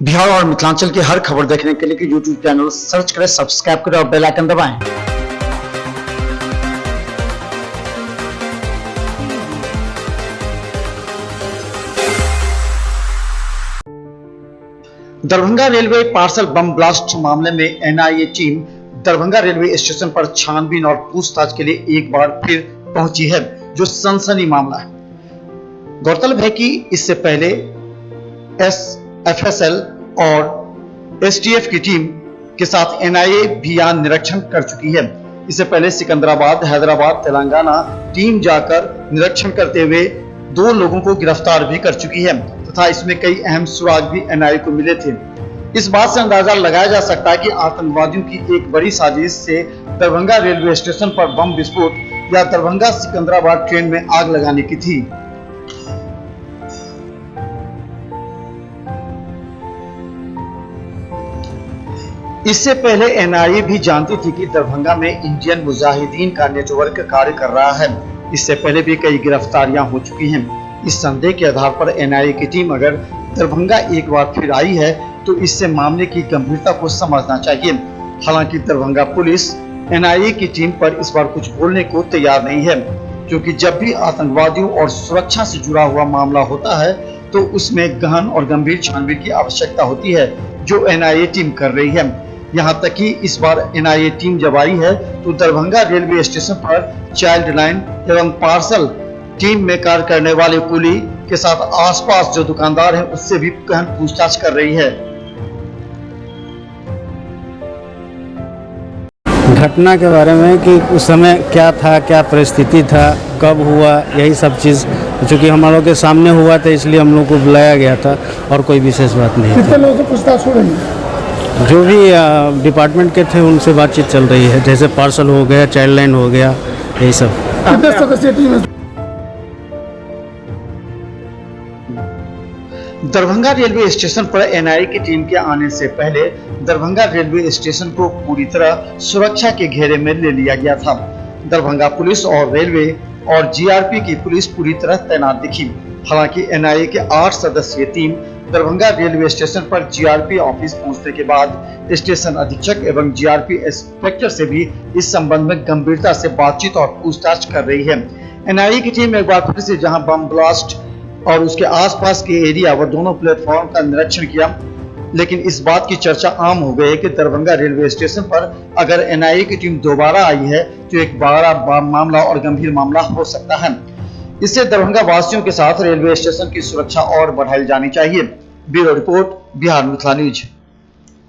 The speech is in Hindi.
बिहार और मिथिलांचल की हर खबर देखने के लिए यूट्यूब चैनल सर्च करें, सब्सक्राइब करें और बेल आइकन दबाएं। Darbhanga railway parcel bomb blast मामले में NIA team Darbhanga railway station पर छानबीन और पूछताछ के लिए एक बार फिर पहुंची है, जो सनसनी मामला है। गौरतलब है कि इससे पहले एसएफएसएल और एसटीएफ की टीम के साथ एनआईए भी यहां निरीक्षण कर चुकी है। इससे पहले सिकंदराबाद, हैदराबाद, तेलंगाना टीम जाकर निरीक्षण करते हुए 2 लोगों को गिरफ्तार भी कर चुकी है तथा इसमें कई अहम सुराग भी एनआईए को मिले थे। इस बात से अंदाजा लगाया जा सकता है कि आतंकवादियों की एक बड़ी साजिश से दरभंगा रेलवे स्टेशन पर बम विस्फोट या दरभंगा सिकंदराबाद ट्रेन में आग लगाने की थी। इससे पहले एनआईए भी जानती थी कि दरभंगा में इंडियन मुजाहिदीन का नेटवर्क कार्य कर रहा है। इससे पहले भी कई गिरफ्तारियां हो चुकी हैं। इस संदेह के आधार पर एनआईए की टीम अगर दरभंगा एक बार फिर आई है तो इससे मामले की गंभीरता को समझना चाहिए। हालांकि दरभंगा पुलिस एनआईए की टीम पर इस बार कुछ बोलने को तैयार नहीं है, क्योंकि जब भी आतंकवादियों और सुरक्षा से जुड़ा हुआ मामला होता है तो उसमें गहन और गंभीर छानबीन की आवश्यकता होती है, जो एनआईए टीम कर रही है। यहाँ तक कि इस बार एनआईए टीम जब आई है तो दरभंगा रेलवे स्टेशन पर चाइल्ड लाइन एवं पार्सल टीम में कार्य करने वाले कुली के साथ आसपास जो दुकानदार हैं उससे भी गहन पूछताछ कर रही है। घटना के बारे में कि उस समय क्या था, क्या परिस्थिति था, कब हुआ, यही सब चीज़ चूँकि हम लोग के सामने हुआ था इसलिए हम लोग को बुलाया गया था और कोई विशेष बात नहीं। कितने लोगों से पूछताछ हो रही है? जो भी डिपार्टमेंट के थे उनसे बातचीत चल रही है, जैसे पार्सल हो गया, चाइल्ड लाइन हो गया, यही सब। कितने सदस्यीय टीम है? दरभंगा रेलवे स्टेशन पर एनआईए की टीम के आने से पहले दरभंगा रेलवे स्टेशन को पूरी तरह सुरक्षा के घेरे में ले लिया गया था। दरभंगा पुलिस और रेलवे और जीआरपी की पुलिस पूरी तरह तैनात दिखी। हालांकि एनआईए के 8 सदस्यीय टीम दरभंगा रेलवे स्टेशन पर जीआरपी ऑफिस पहुंचने के बाद स्टेशन अधीक्षक एवं जीआरपी इंस्पेक्टर से भी इस संबंध में गंभीरता से बातचीत और पूछताछ कर रही है। एनआईए की टीम एक बार फिर से जहां बम ब्लास्ट और उसके आसपास के एरिया व दोनों प्लेटफॉर्म का निरीक्षण किया, लेकिन इस बात की चर्चा आम हो गई है कि दरभंगा रेलवे स्टेशन पर अगर एनआईए की टीम दोबारा आई है तो एक बड़ा मामला और गंभीर मामला हो सकता है। इससे दरभंगा वासियों के साथ रेलवे स्टेशन की सुरक्षा और बढ़ाई जानी चाहिए। Bureau report, Bihar Mithila news.